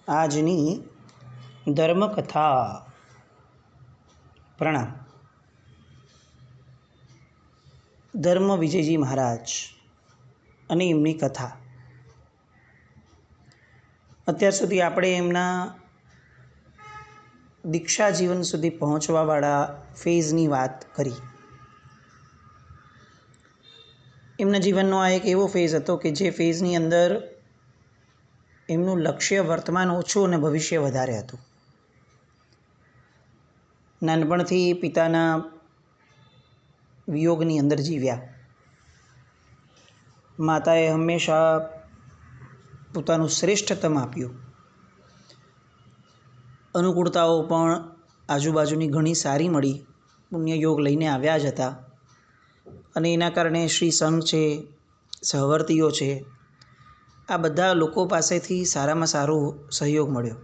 આજની ધર્મકથા. પ્રણામ. ધર્મ વિજયજી મહારાજ અને એમની કથા. અત્યાર સુધી આપણે એમના દીક્ષા જીવન સુધી પહોંચવાવાળા ફેઝની વાત કરી. એમના જીવનનો આ એક એવો ફેઝ હતો કે જે ફેઝની અંદર એમનું લક્ષ્ય વર્તમાન ઓછું અને ભવિષ્ય વધારે હતું. નાનપણથી પિતાના વિયોગની અંદર જીવ્યા. માતાએ હંમેશા પોતાનું શ્રેષ્ઠતમ આપ્યું. અનુકૂળતાઓ પણ આજુબાજુની ઘણી સારી મળી. પુણ્યયોગ લઈને આવ્યા જ હતા અને એના કારણે શ્રી સંઘ છે, સહવર્તીઓ છે, આ બધા લોકો પાસેથી સારામાં સારો સહયોગ મળ્યો.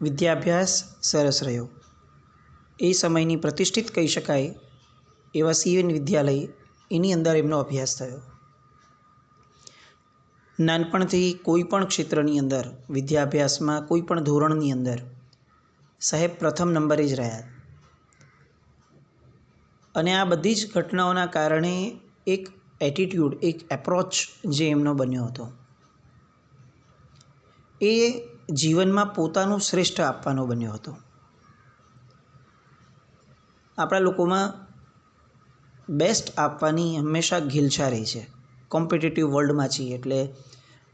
વિદ્યાભ્યાસ સરસ રહ્યો. એ સમયની પ્રતિષ્ઠિત કહી શકાય એવા સીએન વિદ્યાલય, એની અંદર એમનો અભ્યાસ થયો. નાનપણથી કોઈ પણ ક્ષેત્રની અંદર, વિદ્યાભ્યાસમાં કોઈ પણ ધોરણની અંદર સાહેબ પ્રથમ નંબરે જ રહ્યા. અને આ બધી જ ઘટનાઓના કારણે એક એટીટ્યૂડ, એક એપ્રોચ જે એમનો બન્યો હતો, એ જીવનમાં પોતાનું શ્રેષ્ઠ આપવાનો બન્યો હતો. આપણા લોકોમાં બેસ્ટ આપવાની હંમેશા ઘેલછા રહી છે. કોમ્પિટિટિવ વર્લ્ડમાં છીએ એટલે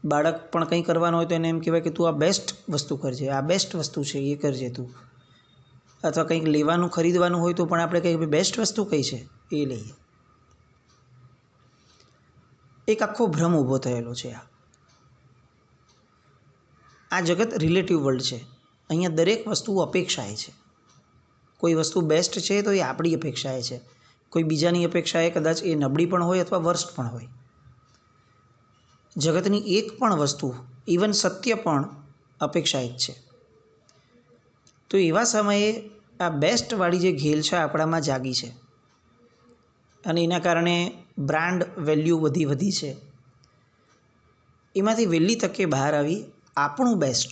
બાળક પણ કંઈ કરવાનું હોય તો એને એમ કહેવાય કે તું આ બેસ્ટ વસ્તુ કરજે, આ બેસ્ટ વસ્તુ છે એ કરજે તું. અથવા કંઈક લેવાનું ખરીદવાનું હોય તો પણ આપણે કહીએ કે બેસ્ટ વસ્તુ કઈ છે એ લઈએ. એક આખો ભ્રમ ઊભો થયેલો છે. આ જગત રિલેટિવ વર્લ્ડ છે. અહીંયા દરેક વસ્તુ અપેક્ષાએ છે. કોઈ વસ્તુ બેસ્ટ છે તો એ આપણી અપેક્ષાએ છે. કોઈ બીજાની અપેક્ષાએ કદાચ એ નબળી પણ હોય અથવા વર્સ્ટ પણ હોય. જગતની એક પણ વસ્તુ, ઇવન સત્ય પણ અપેક્ષાએ જ છે. તો એવા સમયે આ બેસ્ટવાળી જે ઘેલછા આપણામાં જાગી છે અને એના કારણે બ્રાન્ડ વેલ્યુ વધી છે. એમાંથી વહેલી તકે બહાર આવી આપણું બેસ્ટ,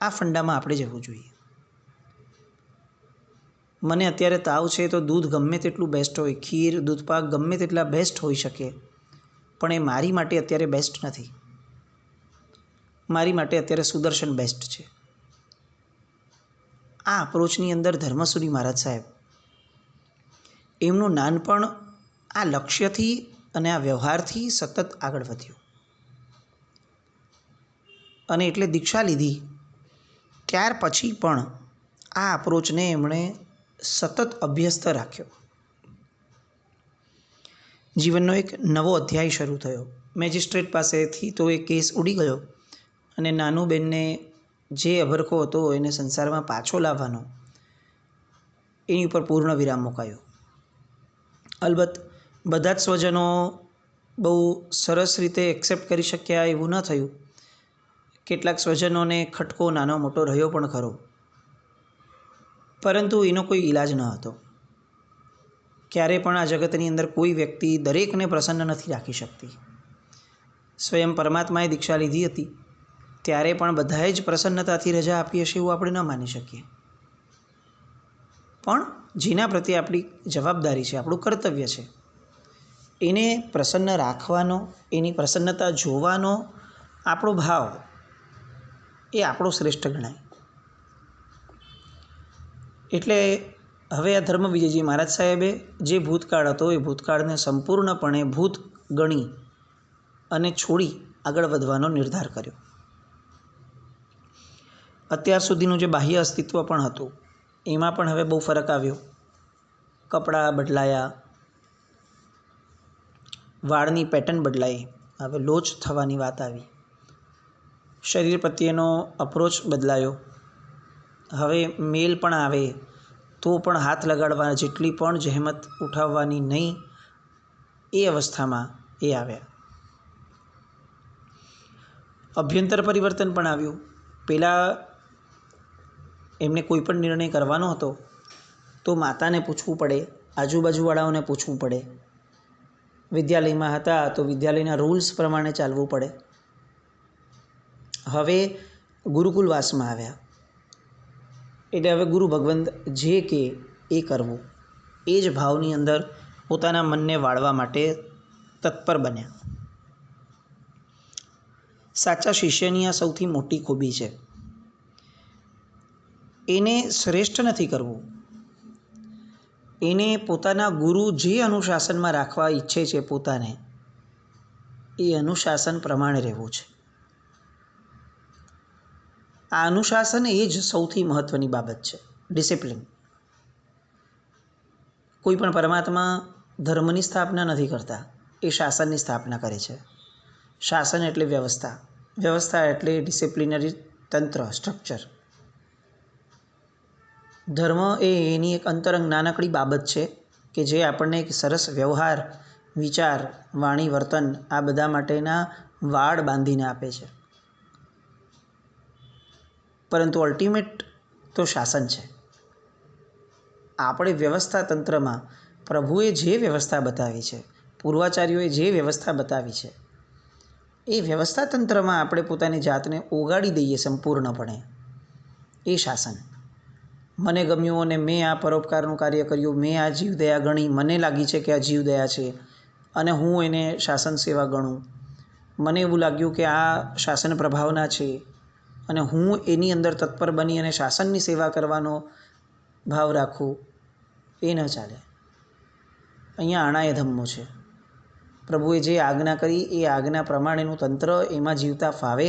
આ ફંડામાં આપણે જવું જોઈએ. મને અત્યારે તાવ છે તો દૂધ ગમે તેટલું બેસ્ટ હોય, ખીર, દૂધપાક ગમે તેટલા બેસ્ટ હોઈ શકે, પણ એ મારી માટે અત્યારે બેસ્ટ નથી. મારી માટે અત્યારે સુદર્શન બેસ્ટ છે. આ અપ્રોચની અંદર ધર્મસુરી મહારાજ સાહેબ, એમનું નાનપણ આ લક્ષ્યથી અને આ વ્યવહારથી સતત આગળ વધ્યું. અને એટલે દીક્ષા લીધી ત્યાર પછી પણ આ અપ્રોચને એમણે સતત અભ્યસ્ત રાખ્યો. જીવનનો એક નવો અધ્યાય શરૂ થયો. મેજિસ્ટ્રેટ પાસેથી તો એ કેસ ઉડી ગયો અને નાનુબેનને જે અભરખો હતો એને સંસારમાં પાછો લાવવાનો, એની ઉપર પૂર્ણ વિરામ મુકાયો. અલબત્ત બધા જ સ્વજનો બહુ સરસ રીતે એક્સેપ્ટ કરી શક્યા એવું ન થયું. કેટલાક સ્વજનોને ખટકો નાનો મોટો રહ્યો પણ ખરો, પરંતુ એનો કોઈ ઈલાજ ન હતો. ક્યારેય પણ આ જગતની અંદર કોઈ વ્યક્તિ દરેકને પ્રસન્ન નથી રાખી શકતી. સ્વયં પરમાત્માએ દીક્ષા લીધી હતી ત્યારે પણ બધાએ જ પ્રસન્નતાથી રજા આપી હશે એવું આપણે ન માની શકીએ. પણ જેના પ્રત્યે આપણી જવાબદારી છે, આપણું કર્તવ્ય છે, એને પ્રસન્ન રાખવાનો, એની પ્રસન્નતા જોવાનો આપણો ભાવ, એ આપણો શ્રેષ્ઠ ગણાય. એટલે હવે આ ધર્મ વિજયજી મહારાજ સાહેબે જે ભૂતકાળ હતો એ ભૂતકાળને સંપૂર્ણપણે ભૂત ગણી અને છોડી આગળ વધવાનો નિર્ધાર કર્યો. અત્યાર સુધીનું જે બાહ્ય અસ્તિત્વ પણ હતું એમાં પણ હવે બહુ ફરક આવ્યો. કપડાં બદલાયા, વાળની પેટર્ન બદલાઈ, હવે લોચ થવાની વાત આવી. શરીર પ્રત્યેનો અપ્રોચ બદલાયો. હવે મેલ પણ આવે તો પણ હાથ લગાડવા જેટલી પણ જહેમત ઉઠાવવાની નહીં, એ અવસ્થામાં એ આવ્યા. અભ્યંતર પરિવર્તન પણ આવ્યું. પહેલાં એમને કોઈ પણ નિર્ણય કરવાનો હતો તો માતાને પૂછવું પડે, આજુબાજુવાળાઓને પૂછવું પડે. વિદ્યાલયમાં હતા તો વિદ્યાલયના રૂલ્સ પ્રમાણે ચાલવું પડે. હવે ગુરુકુલવાસમાં આવ્યા એટલે હવે ગુરુ ભગવંત જે કે એ કરવું, એ જ ભાવની અંદર પોતાના મનને વાળવા માટે તત્પર બન્યા. સાચા શિષ્યની આ સૌથી મોટી ખૂબી છે. એને શ્રેષ્ઠ નથી કરવું, એને પોતાના ગુરુ જે અનુશાસનમાં રાખવા ઈચ્છે છે પોતાને, એ અનુશાસન પ્રમાણે રહેવું છે. આ અનુશાસન એ જ સૌથી મહત્ત્વની બાબત છે, ડિસિપ્લિન. કોઈ પણ પરમાત્મા ધર્મની સ્થાપના નથી કરતા, એ શાસનની સ્થાપના કરે છે. શાસન એટલે વ્યવસ્થા, વ્યવસ્થા એટલે ડિસિપ્લિનરી તંત્ર, સ્ટ્રક્ચર. ધર્મ એ એની એક અંતરંગ નાનકડી બાબત છે કે જે આપણને એક સરસ વ્યવહાર, વિચાર, વાણી, વર્તન આ બધા માટેના વાડ બાંધીને આપે છે. પરંતુ અલ્ટિમેટ તો શાસન છે. આપણે વ્યવસ્થા તંત્રમાં પ્રભુએ જે વ્યવસ્થા બતાવી છે, પૂર્વાચાર્યોએ જે વ્યવસ્થા બતાવી છે, એ વ્યવસ્થા તંત્રમાં આપણે પોતાની જાતને ઓગાળી દઈએ સંપૂર્ણપણે, એ શાસન. મને ગમ્યું અને મેં આ પરોપકારનું કાર્ય કર્યું, મેં આ જીવદયા ગણી, મને લાગી છે કે આ જીવદયા છે અને હું એને શાસન સેવા ગણું. મને એવું લાગ્યું કે આ શાસન પ્રભાવના છે અને હું એની અંદર તત્પર બની અને શાસનની સેવા કરવાનો ભાવ રાખું, એ ન ચાલે. અહીંયા આણાએ ધમ્મો છે. પ્રભુએ જે આજ્ઞા કરી એ આજ્ઞા પ્રમાણેનું તંત્ર, એમાં જીવતા ફાવે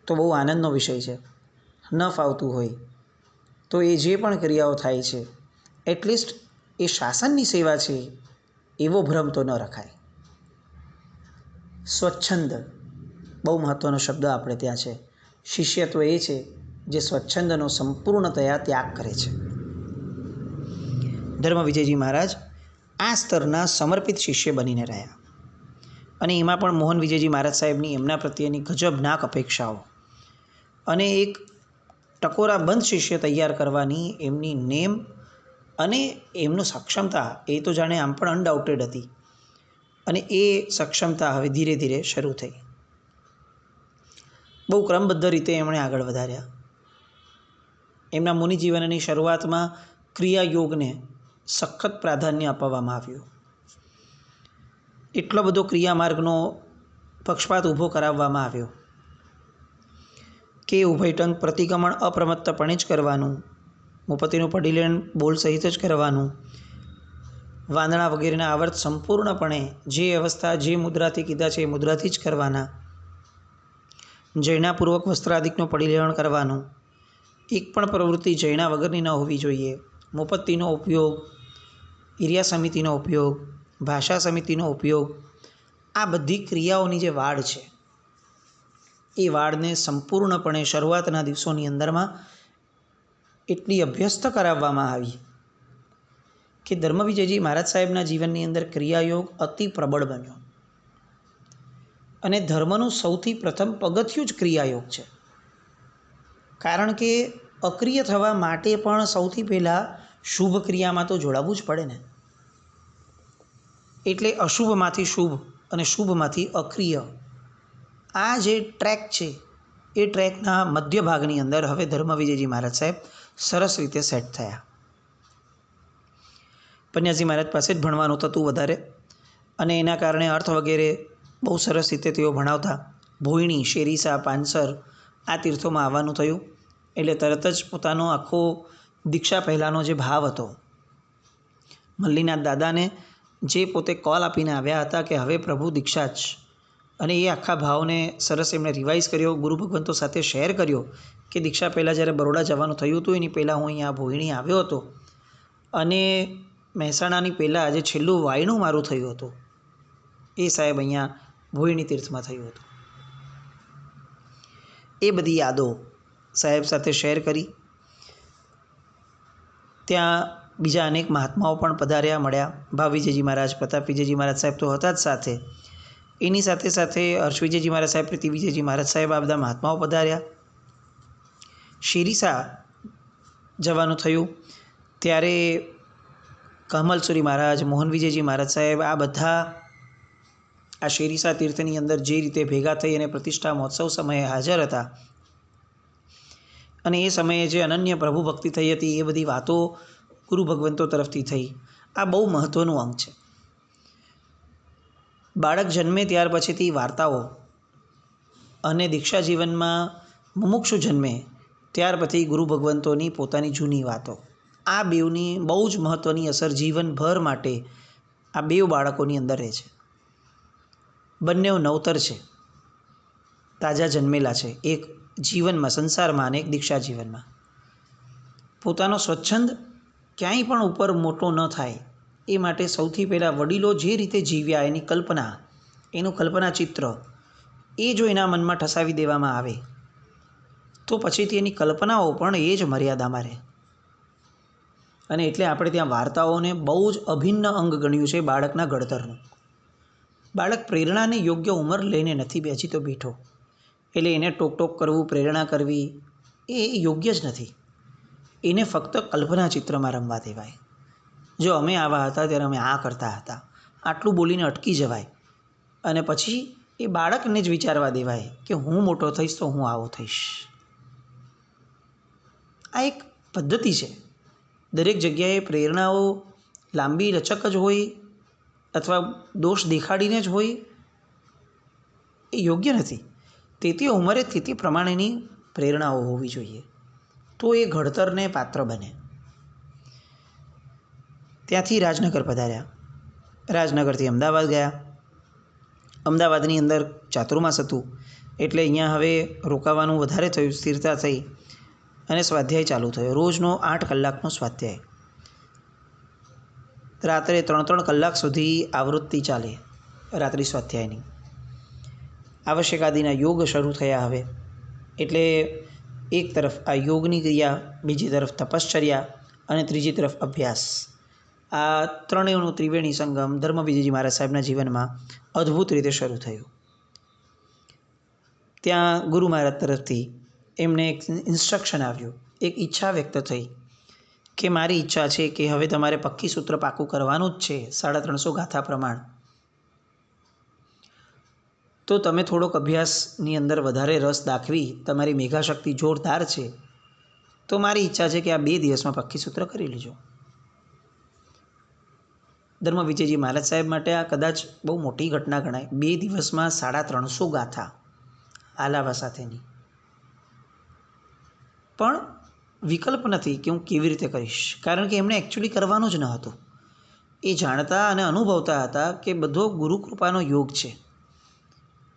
તો બહુ આનંદનો વિષય છે. ન ફાવતું હોય તો એ જે પણ ક્રિયાઓ થાય છે, એટલીસ્ટ એ શાસનની સેવા છે એવો ભ્રમ તો ન રખાય. સ્વચ્છંદ બહુ મહત્ત્વનો શબ્દ આપણે ત્યાં છે. શિષ્યત્વ એ છે જે સ્વચ્છંદનો સંપૂર્ણતયા ત્યાગ કરે છે. ધર્મ વિજયજી મહારાજ આ સ્તરના સમર્પિત શિષ્ય બનીને રહ્યા અને એમાં પણ મોહન વિજયજી મહારાજ સાહેબની એમના પ્રત્યેની ગજબનાક અપેક્ષાઓ અને એક ટકોરાબંધ શિષ્ય તૈયાર કરવાની એમની નેમ અને એમનું સક્ષમતા, એ તો જાણે આમ પણ અનડાઉટેડ હતી અને એ સક્ષમતા હવે ધીરે ધીરે શરૂ થઈ. બહુ ક્રમબદ્ધ રીતે એમણે આગળ વધાર્યા. એમના મુનિ જીવનની શરૂઆતમાં ક્રિયાયોગને સખત પ્રાધાન્ય આપવામાં આવ્યું. એટલો બધો ક્રિયામાર્ગનો પક્ષપાત ઊભો કરાવવામાં આવ્યો કે ઉભયટંક પ્રતિક્રમણ અપ્રમત્તપણે જ કરવાનું, મુપતિનું પડીલેણ બોલ સહિત જ કરવાનું, વાંદણા વગેરેના આવર્ત સંપૂર્ણપણે જે અવસ્થા જે મુદ્રાથી કીધા છે એ મુદ્રાથી જ કરવાના, જૈનાપૂર્વક વસ્ત્રાદિકનું પડીલેણ કરવાનું, એક પણ પ્રવૃત્તિ જૈના વગરની ન હોવી જોઈએ, મુપત્તિનો ઉપયોગ, ઇરિયા સમિતિનો ઉપયોગ, ભાષા સમિતિનો ઉપયોગ, આ બધી ક્રિયાઓની જે વાડ છે એ વાડને સંપૂર્ણપણે શરૂઆતના દિવસોની અંદરમાં એટલી અભ્યસ્ત કરાવવામાં આવી કે ધર્મવિજયજી મહારાજ સાહેબના જીવનની અંદર ક્રિયાયોગ અતિ પ્રબળ બન્યો. અને ધર્મનું સૌથી પ્રથમ પગથિયું જ ક્રિયાયોગ છે. કારણ કે અક્રિય થવા માટે પણ સૌથી પહેલાં શુભ ક્રિયામાં તો જોડાવવું જ પડે ને. એટલે અશુભમાંથી શુભ અને શુભમાંથી અક્રિય, આ જે ટ્રેક છે એ ટ્રેકના મધ્ય ભાગની અંદર હવે ધર્મવિજયજી મહારાજ સાહેબ સરસ રીતે સેટ થયા. પન્યાસી મહારાજ પાસે જ ભણવાનું થતું વધારે અને એના કારણે અર્થ વગેરે બહુ સરસ રીતે તેઓ ભણાવતા. ભોયણી, શેરીસા, પાનસર આ તીર્થોમાં આવવાનું થયું એટલે તરત જ પોતાનો આખો દીક્ષા પહેલાંનો જે ભાવ હતો, મલ્લીનાથ દાદાને જે પોતે કોલ આપીને આવ્યા હતા કે હવે પ્રભુ દીક્ષા જ, અને એ આખા ભાવને સરસ એમણે રિવાઇઝ કર્યો, ગુરુ ભગવંતો સાથે શેર કર્યો કે દીક્ષા પહેલાં જ્યારે બરોડા જવાનું થયું હતું એની પહેલાં હું અહીંયા ભોયણી આવ્યો હતો અને મહેસાણાની પહેલાં જે છેલ્લું વાયણું મારું થયું હતું એ સાહેબ અહીંયા ભોયણી તીર્થમાં થયું હતું. એ બધી યાદો સાહેબ સાથે શેર કરી. ત્યાં બીજા અનેક મહાત્માઓ પણ પધાર્યા, મળ્યા. ભાવ વિજયજી મહારાજ, પ્રતાપ વિજયજી મહારાજ સાહેબ તો હતા જ સાથે, એની સાથે સાથે હર્ષ વિજયજી મહારાજ સાહેબ, પ્રીતિ વિજયજી મહારાજ સાહેબ આ બધા મહાત્માઓ પધાર્યા. શેરીસા જવાનું થયું ત્યારે કમલસુરી મહારાજ, મોહન વિજયજી મહારાજ સાહેબ આ બધા આ શેરીસા તીર્થની અંદર જે રીતે ભેગા થઈ અને પ્રતિષ્ઠા મહોત્સવ સમયે હાજર હતા અને એ સમયે જે અનન્ય પ્રભુ ભક્તિ થઈ હતી એ બધી વાતો ગુરુ ભગવંતો તરફથી થઈ. આ બહુ મહત્ત્વનું અંગ છે. બાળક જન્મે ત્યાર પછીથી વાર્તાઓ અને દીક્ષા જીવનમાં મુમુક્ષુ જન્મે ત્યાર પછી ગુરુ ભગવંતોની પોતાની જૂની વાતો, આ બેવની બહુ જ મહત્ત્વની અસર જીવનભર માટે આ બેવ બાળકોની અંદર રહે છે. બંને નવતર છે, તાજા જન્મેલા છે, એક જીવનમાં સંસારમાં અને એક દીક્ષા જીવનમાં. પોતાનો સ્વચ્છંદ ક્યાંય પણ ઉપર મોટો ન થાય એ માટે સૌથી પહેલાં વડીલો જે રીતે જીવ્યા એની કલ્પના, એનું કલ્પના ચિત્ર એ જો એના મનમાં ઠસાવી દેવામાં આવે તો પછીથી એની કલ્પનાઓ પણ એ જ મર્યાદામાં રહે. અને એટલે આપણે ત્યાં વાર્તાઓને બહુ જ અભિન્ન અંગ ગણ્યું છે બાળકના ઘડતરનું. બાળક પ્રેરણાની યોગ્ય ઉંમર લઈને નથી હજી તો બેઠો, એટલે એને ટોક કરવું, પ્રેરણા કરવી એ યોગ્ય જ નથી. એને ફક્ત કલ્પના ચિત્રમાં રમવા દેવાય. જો અમે આવા હતા ત્યારે અમે આ કરતા હતા, આટલું બોલીને અટકી જવાય અને પછી એ બાળકને જ વિચારવા દેવાય કે હું મોટો થઈશ તો હું આવો થઈશ. આ એક પદ્ધતિ છે. દરેક જગ્યાએ પ્રેરણાઓ લાંબી લચક જ હોય અથવા દોષ દેખાડીને જ હોય એ યોગ્ય નથી. તે ઉંમરે તે પ્રમાણેની પ્રેરણાઓ હોવી જોઈએ, તો એ ઘડતરને પાત્ર બને. ત્યાંથી રાજનગર પધાર્યા. રાજનગરથી અમદાવાદ ગયા. અમદાવાદની અંદર ચાતુર્માસ હતું એટલે અહીંયા હવે રોકાવાનું વધારે થયું, સ્થિરતા થઈ અને સ્વાધ્યાય ચાલુ થયો. રોજનો 8 કલાકનો સ્વાધ્યાય. રાત્રે 3 કલાક સુધી આવૃત્તિ ચાલે રાત્રિ સ્વાધ્યાયની. આવશ્યકાદિના યોગ શરૂ થયા હવે. એટલે એક તરફ આ યોગની ક્રિયા, બીજી તરફ તપશ્ચર્યા અને ત્રીજી તરફ અભ્યાસ. આ ત્રણેયનો ત્રિવેણી સંગમ ધર્મવિજયજી મહારાજ સાહેબના જીવનમાં અદ્ભુત રીતે શરૂ થયું. ત્યાં ગુરુ મહારાજ તરફથી એમને એક ઇન્સ્ટ્રક્શન આવ્યું, એક ઈચ્છા વ્યક્ત થઈ કે મારી ઈચ્છા છે કે હવે તમારે પક્કી સૂત્ર પાકું કરવાનું જ છે 350 ગાથા પ્રમાણ. તો તમે થોડોક અભ્યાસની અંદર વધારે રસ દાખવી, તમારી મેઘાશક્તિ જોરદાર છે, તો મારી ઈચ્છા છે કે આ 2 દિવસમાં પક્કી સૂત્ર કરી લેજો. ધર્મવિજયજી મહારાજ સાહેબ માટે આ કદાચ બહુ મોટી ઘટના ગણાય. 2 દિવસમાં 350 ગાથા આલાવા સાથેની. પણ વિકલ્પ નથી કે હું કેવી રીતે કરીશ, કારણ કે એમણે એકચ્યુઅલી કરવાનું જ ન હતું. એ જાણતા અને અનુભવતા હતા કે બધો ગુરુકૃપાનો યોગ છે.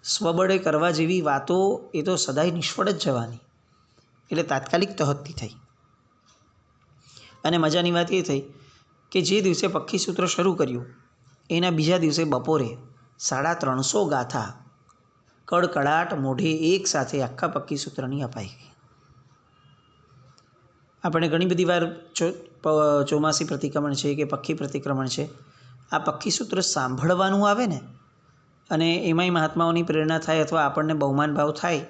સ્વબળે કરવા જેવી વાતો એ તો સદાય નિષ્ફળ જ જવાની. એટલે તાત્કાલિક તહત્તી થઈ. અને મજાની વાત એ થઈ કે જે દિવસે પક્કી સૂત્ર શરૂ કર્યું એના બીજા દિવસે બપોરે 350 ગાથા કડકડાટ મોઢે એક સાથે આખા પક્કી સૂત્રની અપાઈ ગઈ. આપણે ઘણી બધી વાર ચોમાસી પ્રતિક્રમણ છે કે પક્કી પ્રતિક્રમણ છે, આ પક્કી સૂત્ર સાંભળવાનું આવે ને અને એમાંય મહાત્માઓની પ્રેરણા થાય અથવા આપણને બહુમાન ભાવ થાય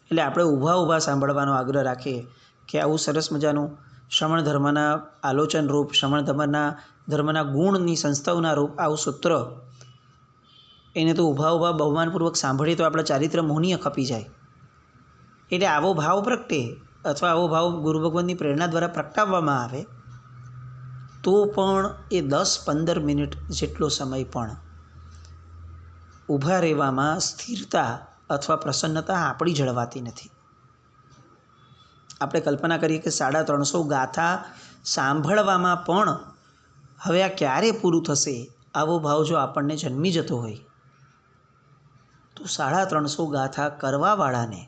એટલે આપણે ઊભા સાંભળવાનો આગ્રહ રાખીએ કે આવું સરસ મજાનું શ્રમણ ધર્મના આલોચન રૂપ, શ્રમણ ધર્મના ગુણની સંસ્થાઓના રૂપ આવું સૂત્ર, એને તો ઊભા બહુમાનપૂર્વક સાંભળીએ તો આપણા ચારિત્ર મોહનીય ખપી જાય. એટલે આવો ભાવ પ્રગટે અથવા આવો ભાવ ગુરુ ભગવાનની પ્રેરણા દ્વારા પ્રગટાવવામાં આવે તો પણ એ 10-15 મિનિટ જેટલો સમય પણ ઊભા રહેવામાં સ્થિરતા અથવા પ્રસન્નતા આપણી જળવાતી નથી. આપણે કલ્પના કરીએ કે 350 ગાથા સાંભળવામાં પણ હવે આ ક્યારે પૂરું થશે આવો ભાવ જો આપણને જન્મી જતો હોય તો 350 ગાથા કરવાવાળાને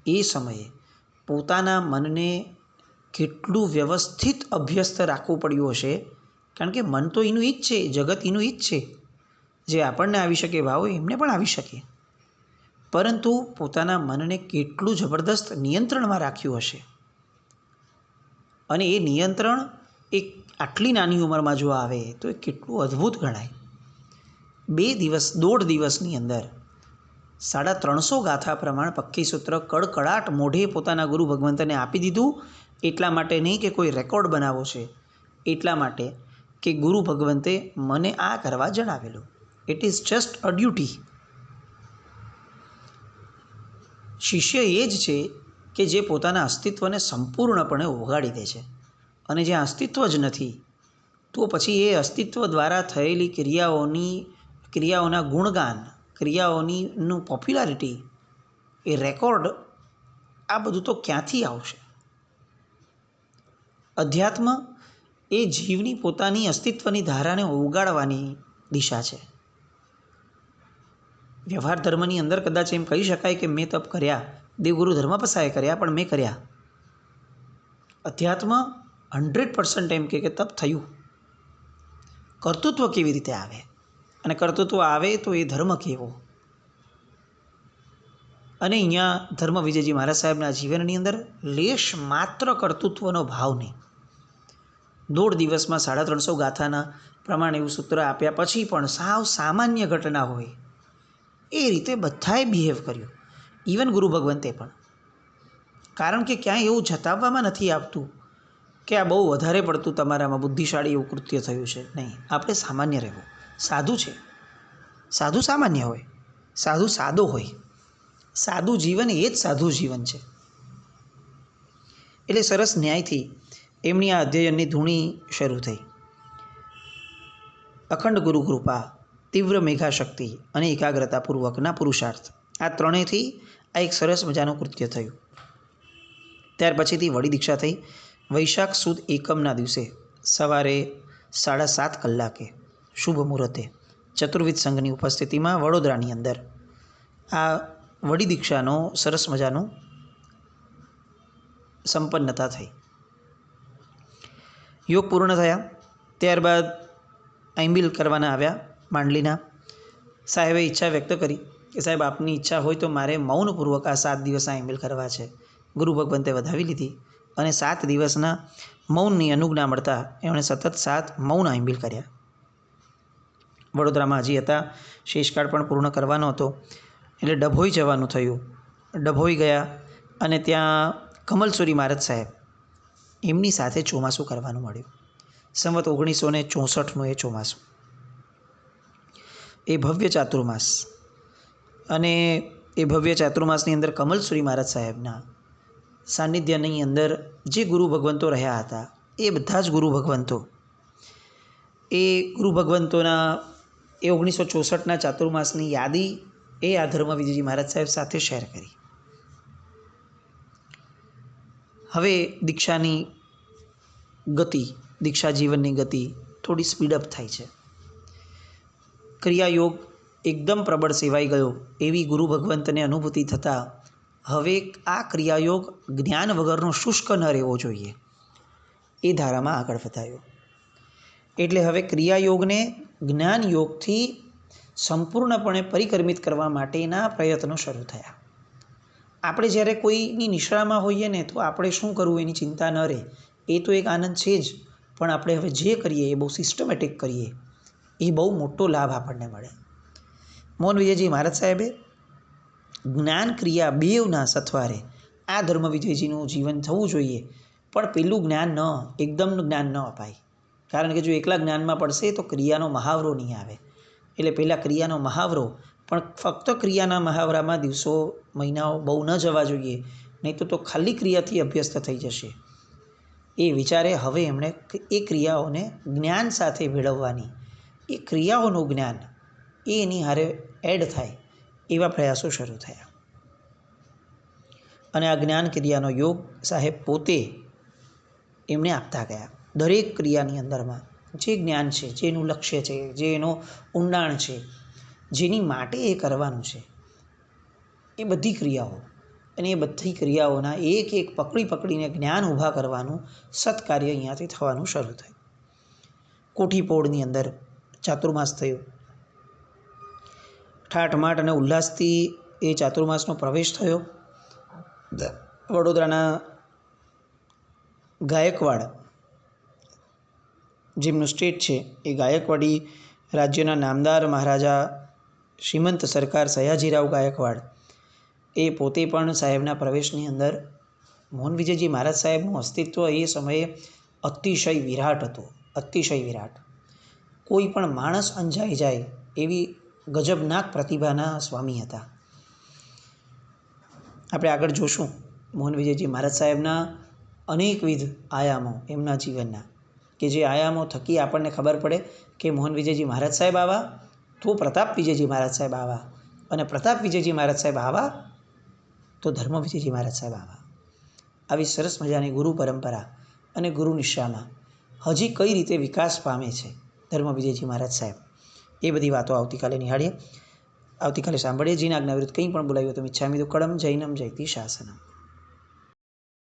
એ સમયે પોતાના મનને કેટલું વ્યવસ્થિત અભ્યસ્ત રાખવું પડ્યું હશે. કારણ કે મન તો એનું જ છે, જગત એનું જ છે. જે આપણને આવી શકે ભાવ એમને પણ આવી શકે, પરંતુ પોતાના મનને કેટલું જબરદસ્ત નિયંત્રણમાં રાખ્યું હશે. અને એ નિયંત્રણ એક આટલી નાની ઉંમરમાં જો આવે તો એ કેટલું અદ્ભુત ગણાય. 1.5 દિવસની અંદર 350 ગાથા પ્રમાણ પક્કી સૂત્ર કડકડાટ મોઢે પોતાના ગુરુ ભગવંતને આપી દીધું. એટલા માટે નહીં કે કોઈ રેકોર્ડ બનાવવો છે, એટલા માટે કે ગુરુ ભગવંતે મને આ કરવા જણાવેલું. It is just a duty. શિષ્ય એ જ છે કે જે પોતાના અસ્તિત્વને સંપૂર્ણપણે ઓગાળી દે છે. અને જ્યાં અસ્તિત્વ જ નથી તો પછી એ અસ્તિત્વ દ્વારા થયેલી ક્રિયાઓના ગુણગાન, ક્રિયાઓનું પોપ્યુલારિટી, એ રેકોર્ડ, આ બધું તો ક્યાંથી આવશે? અધ્યાત્મ એ જીવની પોતાની અસ્તિત્વની ધારાને ઓગાળવાની દિશા છે. વ્યવહાર ધર્મની અંદર કદાચ એમ કહી શકાય કે મેં તપ કર્યા, દેવગુરુ ધર્મપસાએ કર્યા, પણ મેં કર્યા. અધ્યાત્મ 100% એમ કે તપ થયું. કર્તૃત્વ કેવી રીતે આવે? અને કર્તૃત્વ આવે તો એ ધર્મ કેવો? અને અહીંયા ધર્મ વિજયજી મહારાજ સાહેબના જીવનની અંદર લેશ માત્ર કર્તૃત્વનો ભાવ નહીં. 1.5 દિવસમાં 350 ગાથાના પ્રમાણે એવું સૂત્ર આપ્યા પછી પણ સાવ સામાન્ય ઘટના હોય એ રીતે બધાએ બિહેવ કર્યું, ઇવન ગુરુ ભગવંતે પણ. કારણ કે ક્યાંય એવું જતાવવામાં નથી આવતું કે આ બહુ વધારે પડતું તમારામાં બુદ્ધિશાળી એવું કૃત્ય થયું છે. નહીં, આપણે સામાન્ય રહેવું. સાધુ છે, સાધુ સામાન્ય હોય, સાધુ સાદો હોય. સાદું જીવન એ જ સાધુ જીવન છે. એટલે સરસ ન્યાયથી એમની આ અધ્યયનની ધૂણી શરૂ થઈ. અખંડ ગુરુ કૃપા, તીવ્ર મેઘાશક્તિ અને એકાગ્રતાપૂર્વકના પુરુષાર્થ, આ ત્રણેયથી આ એક સરસ મજાનું કૃત્ય થયું. ત્યાર પછીથી વડી દીક્ષા થઈ. વૈશાખ સુદ એકમના દિવસે સવારે 7:30 કલાકે શુભ મુહૂર્તે ચતુર્વિધ સંઘની ઉપસ્થિતિમાં વડોદરાની અંદર આ વડી દીક્ષાનો સરસ મજાનું સંપન્નતા થઈ. યોગ પૂર્ણ થયા. ત્યારબાદ આંબિલ કરવાના આવ્યા માંડલીના. સાહેબે ઈચ્છા વ્યક્ત કરી કે સાહેબ આપની ઈચ્છા હોય તો મારે મૌનપૂર્વક આ 7 દિવસ આંબિલ કરવા છે. ગુરુ ભગવંતે વધાવી લીધી અને 7 દિવસના મૌનની અનુજ્ઞા મળતા એમણે સતત 7 મૌન આંબિલ કર્યા. વડોદરામાં હજી હતા, શેષકાળ પણ પૂર્ણ કરવાનો હતો એટલે ડભોઈ જવાનું થયું. ડભોઈ ગયા અને ત્યાં કમલસુરી મહારાજ સાહેબ એમની સાથે ચોમાસું કરવાનું મળ્યું. સંવત 1964નું એ ચોમાસું, એ ભવ્ય ચાતુર્માસ. અને એ ભવ્ય ચાતુર્માસની અંદર કમલસુરી મહારાજ સાહેબના સાનિધ્યની અંદર જે ગુરુ ભગવંતો રહ્યા હતા એ બધા જ ગુરુ ભગવંતોના એ 1964ના ચાતુર્માસની યાદી એ આ ધર્મ વિજયજી મહારાજ સાહેબ સાથે શેર કરી. હવે દીક્ષાની ગતિ, દીક્ષા જીવનની ગતિ થોડી સ્પીડઅપ થાય છે. ક્રિયાયોગ એકદમ પ્રબળ સેવાઈ ગયો એવી ગુરુ ભગવંતને અનુભૂતિ થતાં હવે આ ક્રિયાયોગ જ્ઞાન વગરનો શુષ્ક ન રહેવો જોઈએ એ ધારામાં આગળ વધાયો. એટલે હવે ક્રિયાયોગને જ્ઞાન યોગથી સંપૂર્ણપણે પરિકર્મિત કરવા માટેના પ્રયત્નો શરૂ થયા. આપણે જ્યારે કોઈની નિશ્રામાં હોઈએ ને તો આપણે શું કરવું એની ચિંતા ન રહે, એ તો એક આનંદ છે જ, પણ આપણે હવે જે કરીએ એ બહુ સિસ્ટમેટિક કરીએ એ બહુ મોટો લાભ આપણને મળે. મોહન વિજયજી મહારાજ સાહેબે જ્ઞાન ક્રિયા બેવના સથવારે આ ધર્મ વિજયજીનું જીવન થવું જોઈએ. પણ પેલું જ્ઞાન એકદમનું જ્ઞાન ન અપાય, કારણ કે જો એકલા જ્ઞાનમાં પડશે તો ક્રિયાનો મહાવરો નહીં આવે. એટલે પહેલાં ક્રિયાનો મહાવરો, પણ ફક્ત ક્રિયાના મહાવરામાં દિવસો મહિનાઓ બહુ ન જવા જોઈએ, નહીં તો ખાલી ક્રિયાથી અભ્યસ્ત થઈ જશે. એ વિચારે હવે એમણે એ ક્રિયાઓને જ્ઞાન સાથે ભેળવવાની, એ ક્રિયાઓનું જ્ઞાન એની હારે એડ થાય એવા પ્રયાસો શરૂ થયા. અને આ જ્ઞાન ક્રિયાનો યોગ સાહેબ પોતે એમણે આપતા ગયા. દરેક ક્રિયાની અંદરમાં જે જ્ઞાન છે, જેનું લક્ષ્ય છે, જે એનો ઊંડાણ છે, જેની માટે એ કરવાનું છે, એ બધી ક્રિયાઓ, અને એ બધી ક્રિયાઓના એક એક પકડીને જ્ઞાન ઊભા કરવાનું સત્કાર્ય અહીંયાથી થવાનું શરૂ થયું. કોઠીપોળની અંદર ચાતુર્માસ થયું. ઠાઠમાટ અને ઉલ્લાસથી એ ચાતુર્માસનો પ્રવેશ થયો. વડોદરાના ગાયકવાડ જેમનું સ્ટેટ છે એ ગાયકવાડી રાજ્યના નામદાર મહારાજા શ્રીમંત સરકાર સયાજીરાવ ગાયકવાડ એ પોતે પણ સાહેબના પ્રવેશની અંદર મોહન વિજયજી મહારાજ સાહેબનું અસ્તિત્વ એ સમયે અતિશય વિરાટ હતું. અતિશય વિરાટ. કોઈ પણ માણસ અંજાઈ જાય એવી ગજબનાક પ્રતિભાના સ્વામી હતા. આપણે આગળ જોશું મોહન વિજયજી મહારાજ સાહેબના અનેકવિધ આયામો એમના જીવનના, કે જે આયામો થકી આપણને ખબર પડે કે મોહન વિજયજી મહારાજ સાહેબ આવા તો પ્રતાપ વિજયજી મહારાજ સાહેબ આવા, અને પ્રતાપ વિજયજી મહારાજ સાહેબ આવા તો ધર્મ વિજયજી મહારાજ સાહેબ આવા. આવી સરસ મજાની ગુરુ પરંપરા અને ગુરુ નિષ્ઠામાં હજી કઈ રીતે વિકાસ પામે છે ધર્મ વિજયજી મહારાજ સાહેબ, એ બધી વાતો આવતીકાલે નિહાળીએ. આવતીકાલે સાંભળીએ. જીના આજ્ઞા વિરુદ્ધ કંઈ પણ બોલાવ્યું તો મિચ્છામિ દુક્કડમ. જૈનમ જયતિ શાસનમ.